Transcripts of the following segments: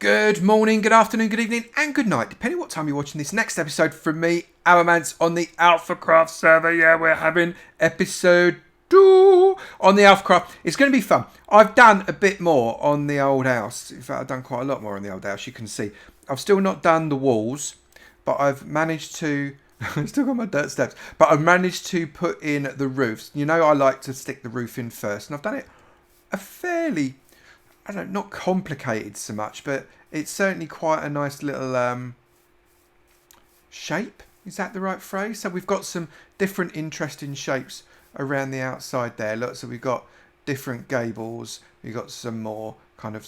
Good morning, good afternoon, good evening, and good night, depending what time you're watching this next episode from me, Avomance, on the AlphaCraft server. Yeah, we're having episode 2 on the AlphaCraft. It's going to be fun. I've done a bit more on the old house. In fact, I've done quite a lot more on the old house, you can see. I've still not done the walls, but I've managed to... I've still got my dirt steps, but I've managed to put in the roofs. You know, I like to stick the roof in first, and I've done it a fairly... I don't know, not complicated so much, but it's certainly quite a nice little shape. Is that the right phrase? So we've got some different interesting shapes around the outside there. Look, so we've got different gables. We've got some more kind of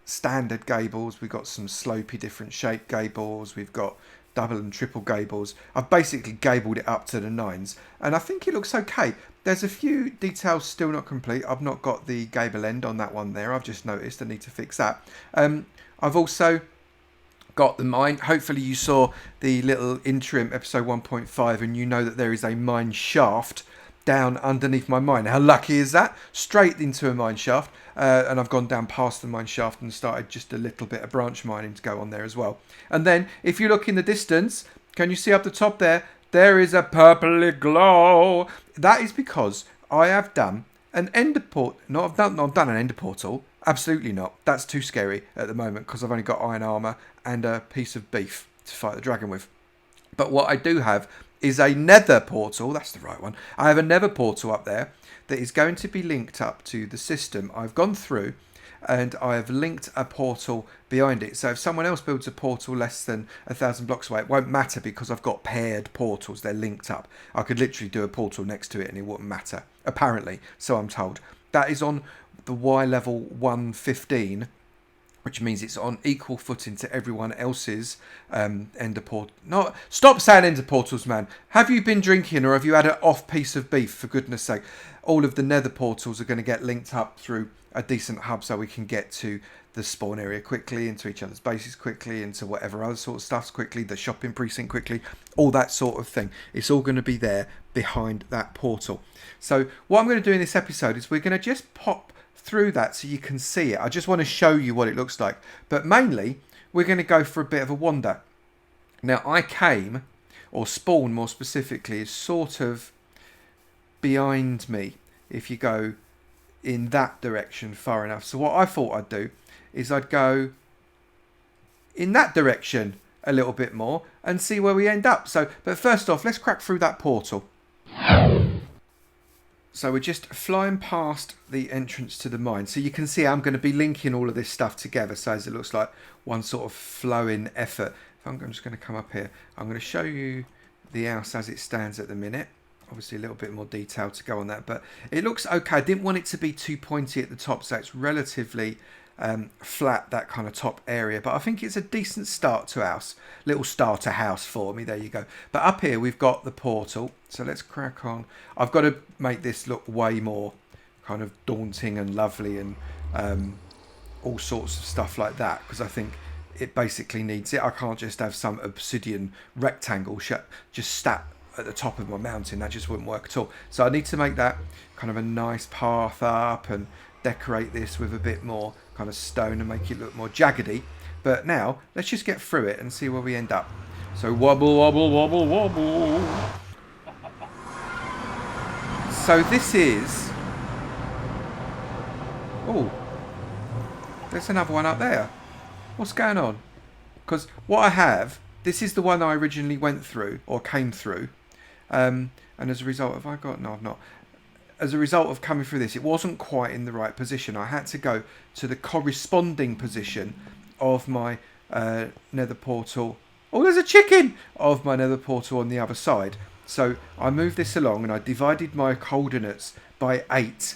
standard gables. We've got some slopey, different shaped gables. We've got double and triple gables. I've basically gabled it up to the nines, and I think it looks okay. There's a few details still not complete. I've not got the gable end on that one there. I've just noticed I need to fix that. I've also got the mine. Hopefully you saw the little interim episode 1.5 and you know that there is a mine shaft down underneath my mine. How lucky is that? Straight into a mine shaft. And I've gone down past the mine shaft and started just a little bit of branch mining to go on there as well. And then if you look in the distance, can you see up the top there? There is a purpley glow. That is because I have done an ender portal. No, I've done an ender portal. Absolutely not. That's too scary at the moment because I've only got iron armor and a piece of beef to fight the dragon with. But what I do have is a nether portal. That's the right one. I have a nether portal up there that is going to be linked up to the system. I've gone through and I have linked a portal behind it. So if someone else builds a portal less than 1,000 blocks away, it won't matter because I've got paired portals. They're linked up. I could literally do a portal next to it and it wouldn't matter. Apparently, so I'm told. That is on the Y level 115, which means it's on equal footing to everyone else's ender portal. No, stop saying ender portals, man. Have you been drinking or have you had an off piece of beef, for goodness sake? All of the nether portals are going to get linked up through a decent hub so we can get to the spawn area quickly, into each other's bases quickly, into whatever other sort of stuffs quickly, the shopping precinct quickly, all that sort of thing. It's all going to be there behind that portal. So what I'm going to do in this episode is we're going to just pop through that so you can see it. I just want to show you what it looks like. But mainly, we're going to go for a bit of a wander. Now, I came, or spawn more specifically, is sort of behind me if you go in that direction far enough. So what I thought I'd do is I'd go in that direction a little bit more and see where we end up. So, but first off, let's crack through that portal. So we're just flying past the entrance to the mine. So you can see I'm going to be linking all of this stuff together. So as it looks like one sort of flowing effort. I'm just going to come up here. I'm going to show you the house as it stands at the minute. Obviously a little bit more detail to go on that. But it looks okay. I didn't want it to be too pointy at the top. So it's relatively flat, that kind of top area. But I think it's a decent start to house. Little starter house for me. There you go. But up here we've got the portal. So let's crack on. I've got to make this look way more kind of daunting and lovely and all sorts of stuff like that. Because I think it basically needs it. I can't just have some obsidian rectangle just sat at the top of my mountain. That just wouldn't work at all. So I need to make that kind of a nice path up and decorate this with a bit more kind of stone and make it look more jaggedy. But now let's just get through it and see where we end up. So wobble, wobble, wobble, wobble. So this is... Oh, there's another one up there. What's going on? Because what I have, this is the one I originally went through or came through. And as a result, have I got... No, I've not. As a result of coming through this, it wasn't quite in the right position. I had to go to the corresponding position of my nether portal. Oh, there's a chicken! Of my nether portal on the other side. So I moved this along and I divided my coordinates by 8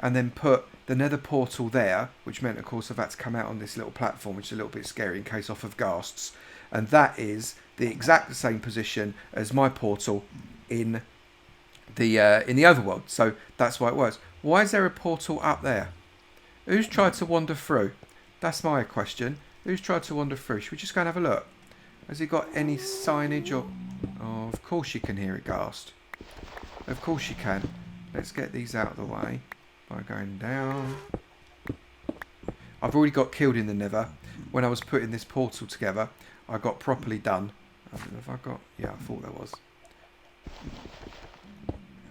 and then put the nether portal there, which meant, of course, I've had to come out on this little platform, which is a little bit scary in case off of ghasts. And that is the exact same position as my portal in the overworld. So that's why it works. Why is there a portal up there? Who's tried to wander through? That's my question. Who's tried to wander through? Should we just go and have a look? Has it got any signage or... Oh, of course you can hear it ghast. Of course you can. Let's get these out of the way by going down. I've already got killed in the nether. when I was putting this portal together, I got properly done. I don't know if I got... Yeah, I thought there was.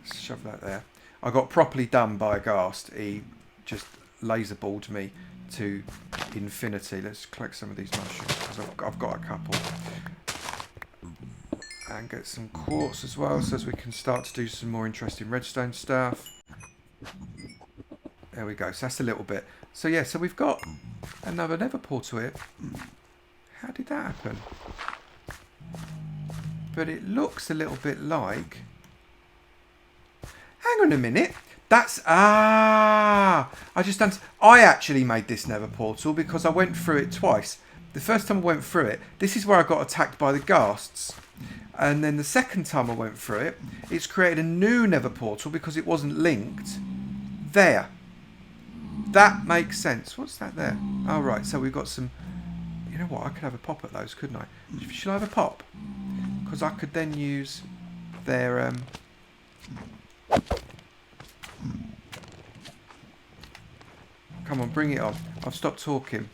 Let's shove that there. I got properly done by Ghast. He just laser balled me to infinity. Let's collect some of these mushrooms because I've got a couple. And get some quartz as well, so as we can start to do some more interesting redstone stuff. There we go. So that's a little bit. So yeah, so we've got another nether portal here. How did that happen? But it looks a little bit like... Hang on a minute. That's... I actually made this nether portal because I went through it twice. The first time I went through it, this is where I got attacked by the ghasts. And then the second time I went through it, it's created a new nether portal because it wasn't linked. There. That makes sense. What's that there? Oh, right. So we've got some... You know what? I could have a pop at those, couldn't I? Should I have a pop? Because I could then use their... Come on, bring it on. I've stopped talking.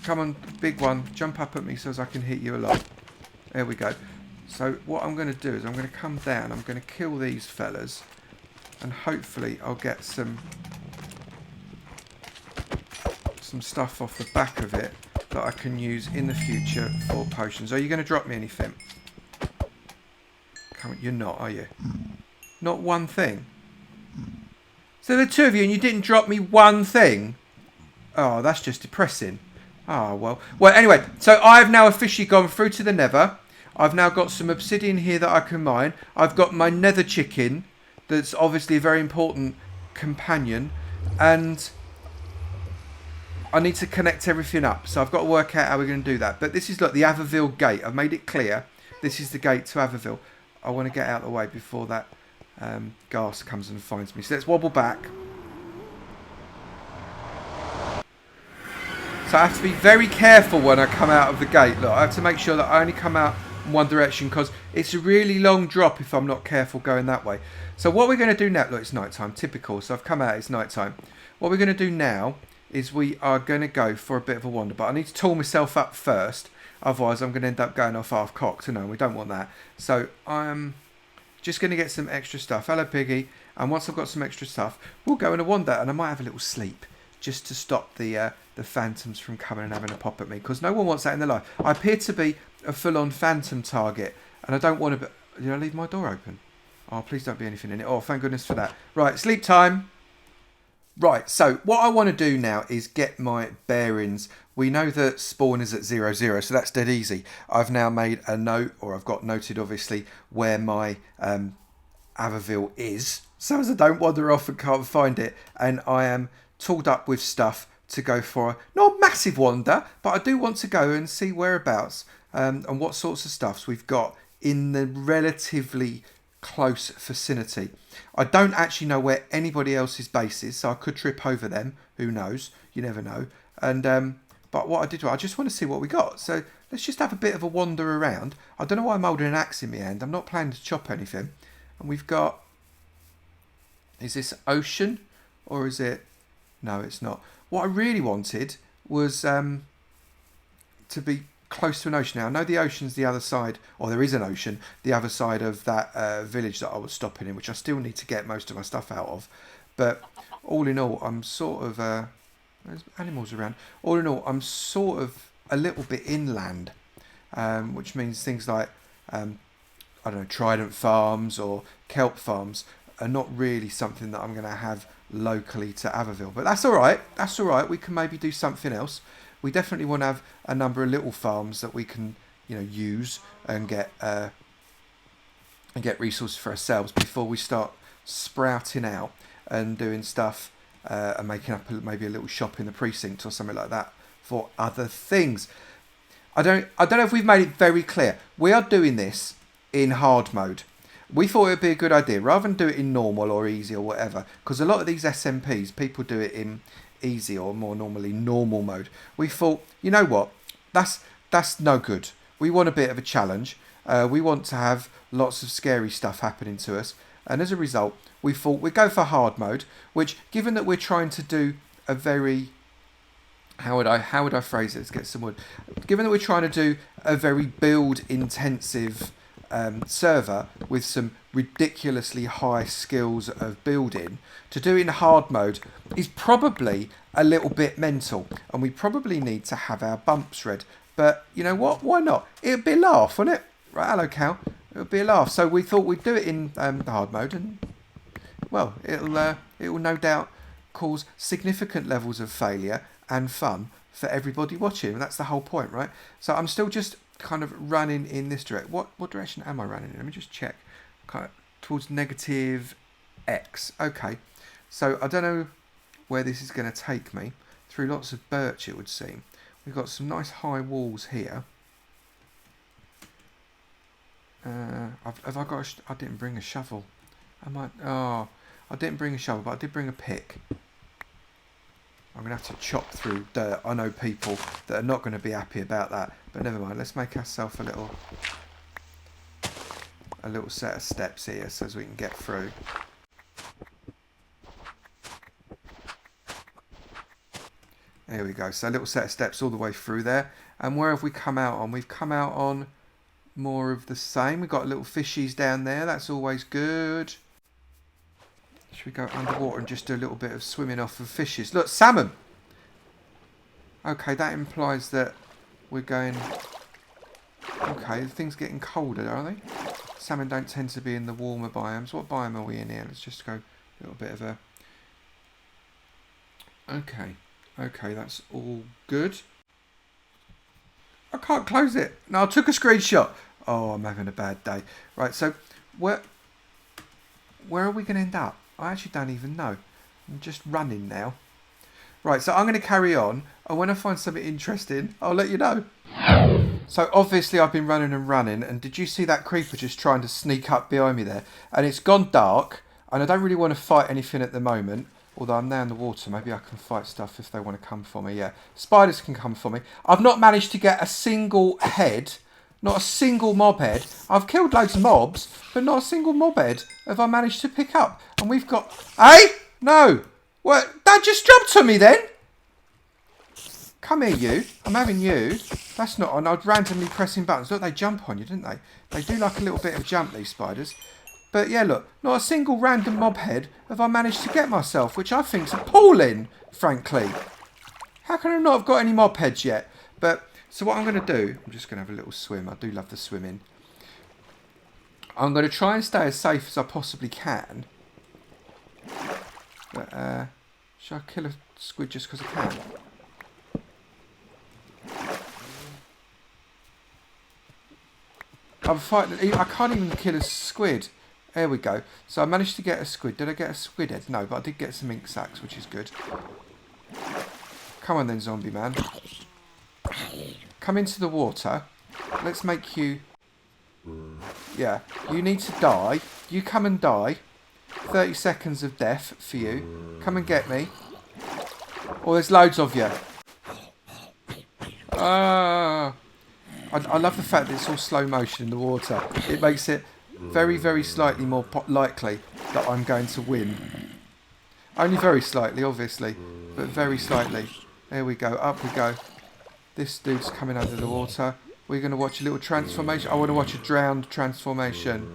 Come on, big one. Jump up at me so as I can hit you a lot. There we go. So what I'm going to do is I'm going to come down. I'm going to kill these fellas. And hopefully I'll get some stuff off the back of it that I can use in the future for potions. Are you going to drop me anything? Come on, you're not, are you? Not one thing. So the two of you and you didn't drop me one thing? Oh, that's just depressing. Oh, well. Well, anyway, so I've now officially gone through to the nether. I've now got some obsidian here that I can mine. I've got my nether chicken. That's obviously a very important companion. And I need to connect everything up. So I've got to work out how we're going to do that. But this is, look, the AvoVille gate. I've made it clear. This is the gate to AvoVille. I want to get out of the way before that ghast comes and finds me. So let's wobble back. So I have to be very careful when I come out of the gate. Look, I have to make sure that I only come out in one direction because it's a really long drop if I'm not careful going that way. So what we're going to do now... Look, it's night time. Typical. So I've come out. It's night time. What we're going to do now is we are going to go for a bit of a wander. But I need to tool myself up first. Otherwise, I'm going to end up going off half-cocked. No, we don't want that. So I'm just going to get some extra stuff. Hello, Piggy. And once I've got some extra stuff, we'll go on a wander. And I might have a little sleep just to stop the phantoms from coming and having a pop at me. Because no one wants that in their life. I appear to be a full-on phantom target. And I don't want to... Did I leave my door open? Oh, please don't be anything in it. Oh, thank goodness for that. Right, sleep time. Right, so what I want to do now is get my bearings. We know that spawn is at 0, 0, so that's dead easy. I've now made a note, or I've got noted, obviously, where my AvoVille is. So as I don't wander off and can't find it. And I am tooled up with stuff to go for a not massive wander, but I do want to go and see whereabouts and what sorts of stuffs we've got in the relatively close vicinity. I don't actually know where anybody else's base is, so I could trip over them. Who knows? You never know. And but what I did, I just want to see what we got. So let's just have a bit of a wander around. I don't know why I'm holding an axe in my hand. I'm not planning to chop anything. And we've got... Is this ocean? Or is it... No, it's not. What I really wanted was to be close to an ocean. Now, I know the ocean's the other side, or there is an ocean, the other side of that village that I was stopping in, which I still need to get most of my stuff out of. But all in all, I'm sort of... there's animals around. All in all, I'm sort of a little bit inland, which means things like, I don't know, trident farms or kelp farms are not really something that I'm going to have locally to AvoVille. But that's all right. That's all right. We can maybe do something else. We definitely want to have a number of little farms that we can, use and get resources for ourselves before we start sprouting out and doing stuff and making up maybe a little shop in the precinct or something like that for other things. I don't know if we've made it very clear. We are doing this in hard mode. We thought it would be a good idea rather than do it in normal or easy or whatever, because a lot of these SMPs, people do it in easy or more normally normal mode. We thought, you know what, that's no good. We want a bit of a challenge. We want to have lots of scary stuff happening to us, and as a result we thought we'd go for hard mode, which, given that we're trying to do a very how would I phrase it? Let's get some wood. Given that we're trying to do a very build intensive server with some ridiculously high skills of building, to do it in hard mode is probably a little bit mental, and we probably need to have our bumps read. But you know what? Why not? It'd be a laugh, wouldn't it? Right, hello, Cal. It would be a laugh. So we thought we'd do it in the hard mode, and well, it will no doubt cause significant levels of failure and fun for everybody watching, and that's the whole point, right? So I'm still just kind of running in this direction. What direction am I running in? Let me just check. Kind of towards negative X. Okay, so I don't know where this is going to take me. Through lots of birch, it would seem. We've got some nice high walls here. Have I got I didn't bring a shovel. I didn't bring a shovel, but I did bring a pick. I'm going to have to chop through dirt. I know people that are not going to be happy about that, but never mind. Let's make ourselves a little set of steps here so as we can get through. There we go. So a little set of steps all the way through there. And where have we come out on? We've come out on more of the same. We've got little fishies down there. That's always good. Should we go underwater and just do a little bit of swimming off of fishes? Look, salmon! Okay, that implies that we're going... Okay, things getting colder, are they? Salmon don't tend to be in the warmer biomes. What biome are we in here? Let's just go a little bit of a... Okay, that's all good. I can't close it. No, I took a screenshot. Oh, I'm having a bad day. Right, so where are we going to end up? I actually don't even know. I'm just running now. Right, so I'm going to carry on. And when I find something interesting, I'll let you know. So obviously I've been running and running. And did you see that creeper just trying to sneak up behind me there? And it's gone dark. And I don't really want to fight anything at the moment. Although I'm now in the water. Maybe I can fight stuff if they want to come for me. Yeah, spiders can come for me. I've not managed to get a single head. Not a single mob head. I've killed loads of mobs, but not a single mob head have I managed to pick up. And we've got... Hey! No! What? That just jumped on me then? Come here, you. I'm having you. That's not on. I was randomly pressing buttons. Look, they jump on you, didn't they? They do like a little bit of jump, these spiders. But yeah, look. Not a single random mob head have I managed to get myself, which I think's appalling, frankly. How can I not have got any mob heads yet? But... So what I'm going to do, I'm just going to have a little swim. I do love the swimming. I'm going to try and stay as safe as I possibly can. But, should I kill a squid just because I can? I'm fighting. I can't even kill a squid. There we go. So I managed to get a squid. Did I get a squid head? No, but I did get some ink sacs, which is good. Come on then, zombie man. Come into the water. Let's make you... Yeah, you need to die. You come and die. 30 seconds of death for you. Come and get me. Oh, there's loads of you. I love the fact that it's all slow motion in the water. It makes it very, very slightly more likely that I'm going to win. Only very slightly, obviously, but very slightly. There we go. Up we go. This dude's coming under the water. We're going to watch a little transformation. I want to watch a drowned transformation.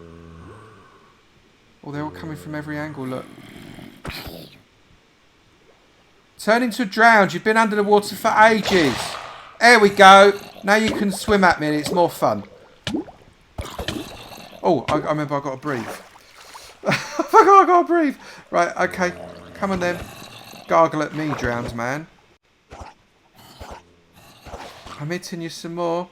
Oh, they're all coming from every angle, look. Turn into drowned. You've been under the water for ages. There we go. Now you can swim at me and it's more fun. Oh, I remember I've got to breathe. I forgot I've got to breathe. Right, okay. Come on then. Gargle at me, drowned man. I'm hitting you some more.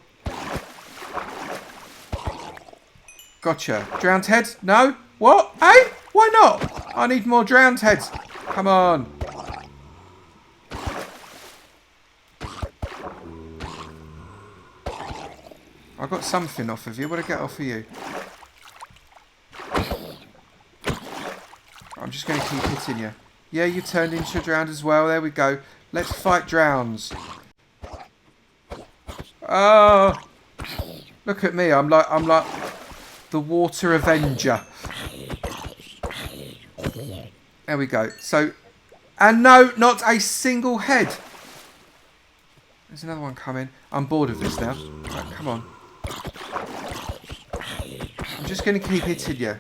Gotcha. Drowned heads? No? What? Hey? Why not? I need more drowned heads. Come on. I got something off of you. What did I get off of you? I'm just going to keep hitting you. Yeah, you turned into a drowned as well. There we go. Let's fight drowns. Oh, look at me! I'm like the water avenger. There we go. So, and no, not a single head. There's another one coming. I'm bored of this now. Right, come on. I'm just going to keep hitting you.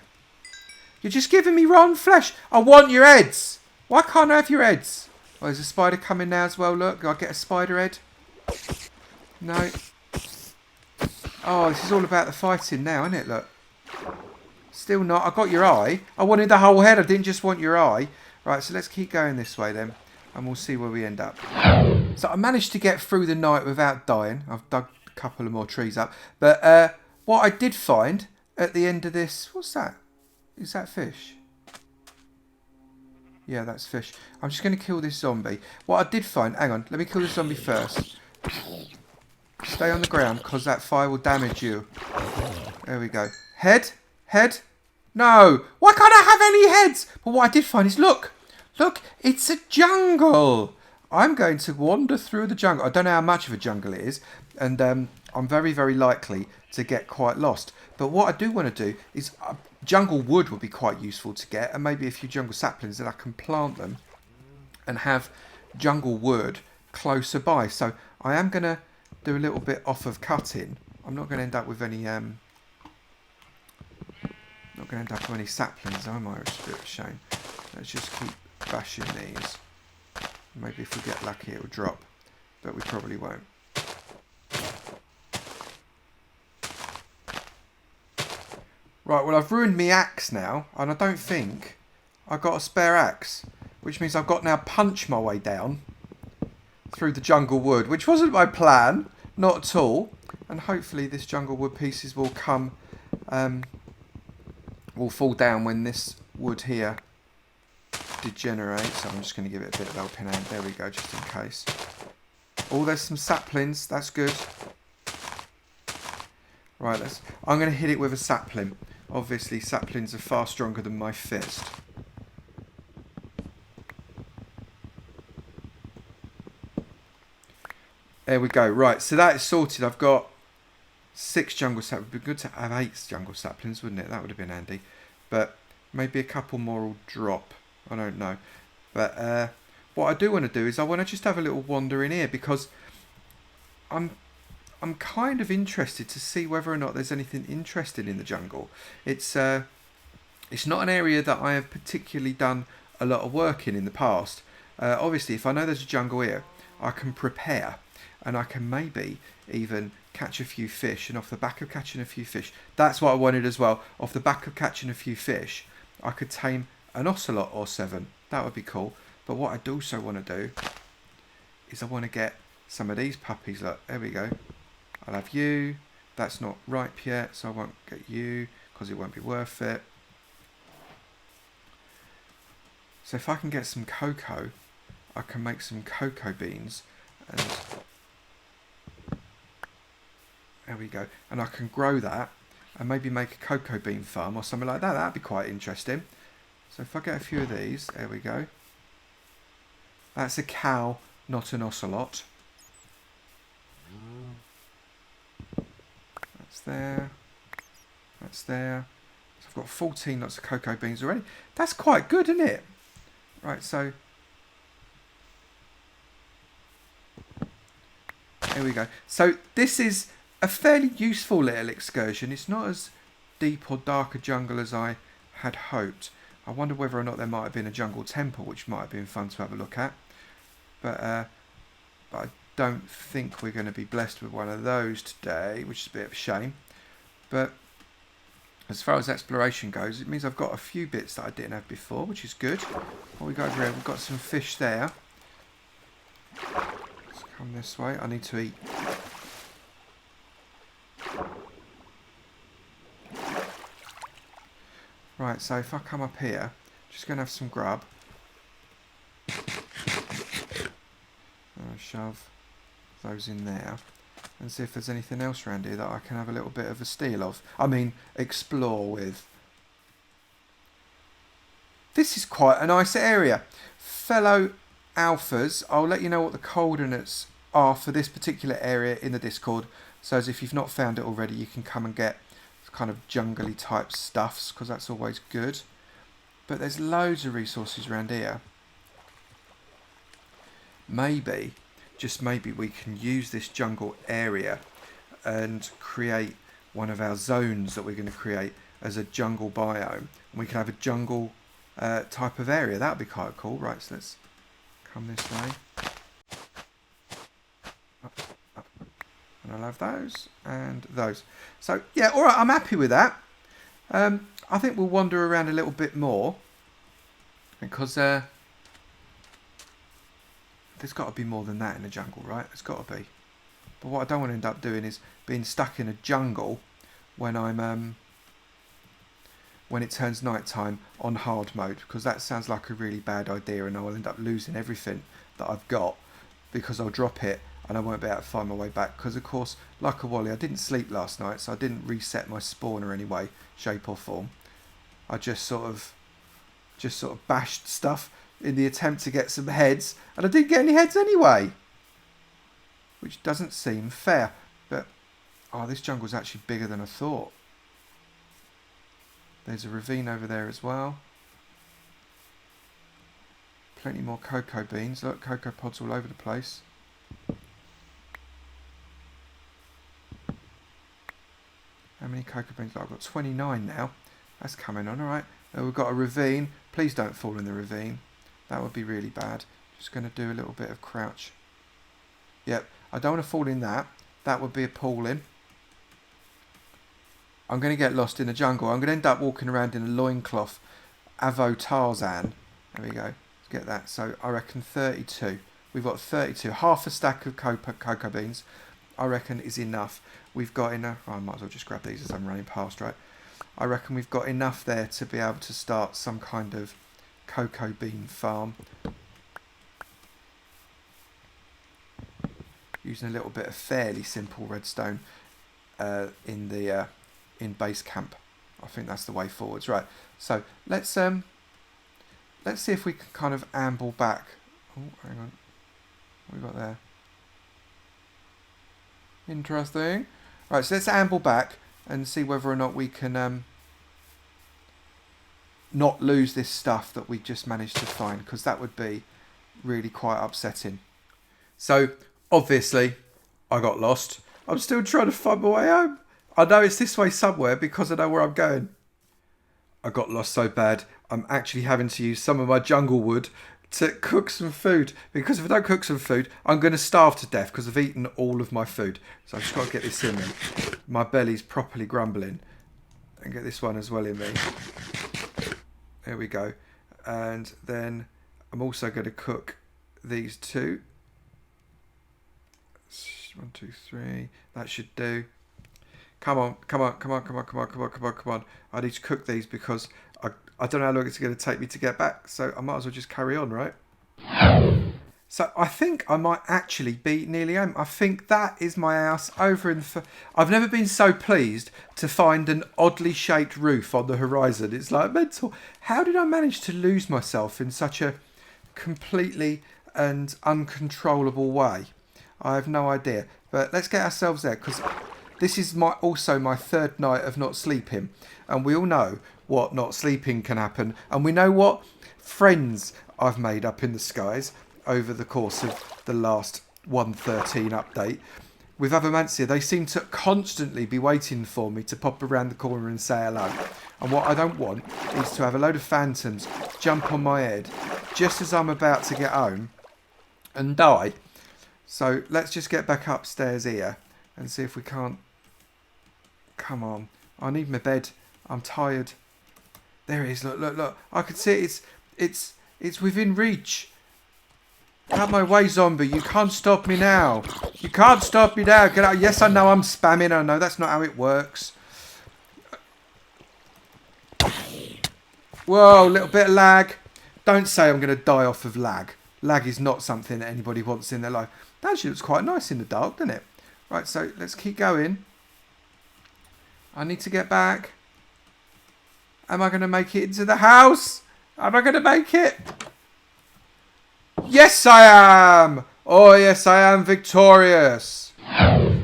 You're just giving me rotten flesh. I want your heads. Why can't I have your heads? Oh, there's a spider coming now as well, look. Do I get a spider head? No. Oh, this is all about the fighting now, isn't it? Look. Still not. I got your eye. I wanted the whole head. I didn't just want your eye. Right, so let's keep going this way then. And we'll see where we end up. So I managed to get through the night without dying. I've dug a couple of more trees up. But what I did find at the end of this... What's that? Is that fish? Yeah, that's fish. I'm just going to kill this zombie. What I did find... Hang on. Let me kill this zombie first. Stay on the ground because that fire will damage you. There we go. Head? Head? No. Why can't I have any heads? But what I did find is... Look. Look. It's a jungle. I'm going to wander through the jungle. I don't know how much of a jungle it is. And I'm very, very likely to get quite lost. But what I do want to do is... jungle wood would be quite useful to get. And maybe a few jungle saplings that I can plant them. And have jungle wood closer by. So I am going to do a little bit off of cutting. I'm not going to end up with any... not going to end up with any saplings, am I? It's a bit of a shame. Let's just keep bashing these. Maybe if we get lucky it will drop. But we probably won't. Right, well I've ruined my axe now. And I don't think I got a spare axe. Which means I've got now punch my way down through the jungle wood. Which wasn't my plan. Not at all. And hopefully this jungle wood pieces will come... will fall down when this wood here degenerates. So I'm just going to give it a bit of helping hand. There we go, just in case. Oh, there's some saplings. That's good. Right, I'm going to hit it with a sapling. Obviously, saplings are far stronger than my fist. There we go. Right, so that is sorted. I've got 6 jungle saplings. It would be good to have 8 jungle saplings, wouldn't it? That would have been handy. But maybe a couple more will drop. I don't know. But what I do want to do is I want to just have a little wander in here because I'm kind of interested to see whether or not there's anything interesting in the jungle. It's not an area that I have particularly done a lot of work in the past. Obviously, if I know there's a jungle here, I can prepare. And I can maybe even catch a few fish. And off the back of catching a few fish, that's what I wanted as well. Off the back of catching a few fish, I could tame an ocelot or 7. That would be cool. But what I'd also want to do is I want to get some of these puppies. Look, there we go. I'll have you. That's not ripe yet, so I won't get you because it won't be worth it. So if I can get some cocoa, I can make some cocoa beans. And there we go. And I can grow that and maybe make a cocoa bean farm or something like that. That'd be quite interesting. So if I get a few of these, there we go. That's a cow, not an ocelot. That's there. That's there. So I've got 14 lots of cocoa beans already. That's quite good, isn't it? Right, so... there we go. So this is a fairly useful little excursion. It's not as deep or dark a jungle as I had hoped. I wonder whether or not there might have been a jungle temple, which might have been fun to have a look at. But I don't think we're going to be blessed with one of those today, which is a bit of a shame. But as far as exploration goes, it means I've got a few bits that I didn't have before, which is good. What we got over here, we've got some fish there. Let's come this way. I need to eat. Right, so if I come up here, just going to have some grub. I'll shove those in there and see if there's anything else around here that I can have a little bit of a steal of. I mean, explore with. This is quite a nice area. Fellow alphas, I'll let you know what the coordinates are for this particular area in the Discord. So as if you've not found it already, you can come and get kind of jungly type stuffs, because that's always good. But there's loads of resources around here. Maybe, just maybe we can use this jungle area and create one of our zones that we're going to create as a jungle biome. And we can have a jungle type of area. That would be quite cool. Right, so let's come this way. Up. And I'll have those and those. So, yeah, all right, I'm happy with that. I think we'll wander around a little bit more because there's got to be more than that in the jungle, right? There's got to be. But what I don't want to end up doing is being stuck in a jungle when I'm when it turns nighttime on hard mode, because that sounds like a really bad idea, and I'll end up losing everything that I've got because I'll drop it and I won't be able to find my way back. Because of course, like a Wally, I didn't sleep last night, so I didn't reset my spawner any way, shape or form. I just sort of bashed stuff in the attempt to get some heads, and I didn't get any heads anyway, which doesn't seem fair. But oh, this jungle's actually bigger than I thought. There's a ravine over there as well. Plenty more cocoa beans. Look, cocoa pods all over the place. How many cocoa beans? I've got 29 now. That's coming on, alright. We've got a ravine. Please don't fall in the ravine. That would be really bad. Just going to do a little bit of crouch. Yep, I don't want to fall in that. That would be appalling. I'm going to get lost in the jungle. I'm going to end up walking around in a loincloth. Avo Tarzan. There we go. Let's get that. So I reckon 32. We've got 32. Half a stack of cocoa beans, I reckon, is enough. We've got enough. Oh, I might as well just grab these as I'm running past, right? I reckon we've got enough there to be able to start some kind of cocoa bean farm. Using a little bit of fairly simple redstone in base camp. I think that's the way forwards, right? So let's see if we can kind of amble back. Oh, hang on, what have we got there? Interesting. Right, so let's amble back and see whether or not we can not lose this stuff that we just managed to find, because that would be really quite upsetting. So obviously I got lost. I'm still trying to find my way home. I know it's this way somewhere because I know where I'm going. I got lost so bad, I'm actually having to use some of my jungle wood to cook some food. Because if I don't cook some food, I'm going to starve to death because I've eaten all of my food. So I've just got to get this in me. My belly's properly grumbling. And get this one as well in me. There we go. And then I'm also going to cook these two. 1, 2, 3. That should do. Come on. I need to cook these because I don't know how long it's going to take me to get back. So I might as well just carry on, right? So I think I might actually be nearly home. I think that is my house over in the... I've never been so pleased to find an oddly shaped roof on the horizon. It's like mental. How did I manage to lose myself in such a completely and uncontrollable way? I have no idea. But let's get ourselves there, because this is also my third night of not sleeping. And we all know what not sleeping can happen. And we know what friends I've made up in the skies over the course of the last 1.13 update. With Avomance, they seem to constantly be waiting for me to pop around the corner and say hello. And what I don't want is to have a load of phantoms jump on my head just as I'm about to get home and die. So let's just get back upstairs here and see if we can't... Come on. I need my bed. I'm tired. There it is. Look. I can see it's within reach. Out my way, zombie. You can't stop me now. You can't stop me now. Get out. Yes, I know I'm spamming. I know that's not how it works. Whoa, little bit of lag. Don't say I'm going to die off of lag. Lag is not something that anybody wants in their life. That actually looks quite nice in the dark, doesn't it? Right, so let's keep going. I need to get back. Am I going to make it into the house? Am I going to make it? Yes, I am! Oh, yes, I am victorious.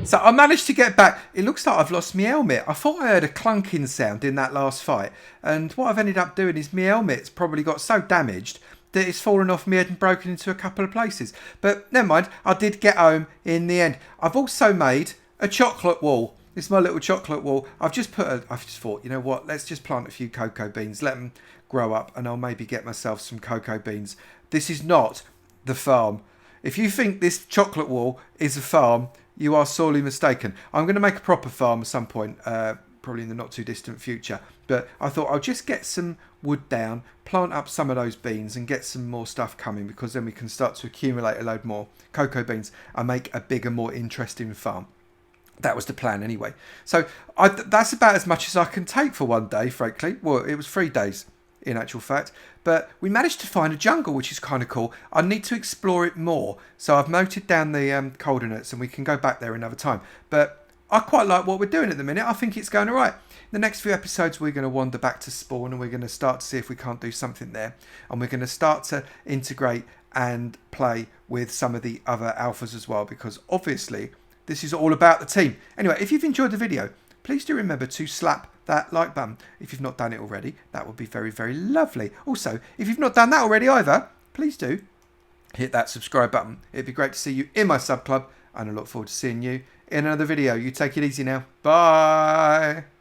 So I managed to get back. It looks like I've lost my helmet. I thought I heard a clunking sound in that last fight. And what I've ended up doing is my helmet's probably got so damaged that it's fallen off my head and broken into a couple of places. But never mind, I did get home in the end. I've also made a chocolate wall. This is my little chocolate wall. I've just thought, you know what, let's just plant a few cocoa beans, let them grow up, and I'll maybe get myself some cocoa beans. This is not the farm. If you think this chocolate wall is a farm, you are sorely mistaken. I'm going to make a proper farm at some point, probably in the not too distant future. But I thought I'll just get some wood down, plant up some of those beans and get some more stuff coming, because then we can start to accumulate a load more cocoa beans and make a bigger, more interesting farm. That was the plan anyway. So that's about as much as I can take for one day, frankly. Well, it was 3 days in actual fact. But we managed to find a jungle, which is kind of cool. I need to explore it more. So I've noted down the coordinates and we can go back there another time. But I quite like what we're doing at the minute. I think it's going all right. In the next few episodes, we're going to wander back to spawn and we're going to start to see if we can't do something there. And we're going to start to integrate and play with some of the other alphas as well, because obviously this is all about the team. Anyway, if you've enjoyed the video, please do remember to slap that like button. If you've not done it already, that would be very, very lovely. Also, if you've not done that already either, please do hit that subscribe button. It'd be great to see you in my sub club, and I look forward to seeing you in another video. You take it easy now. Bye.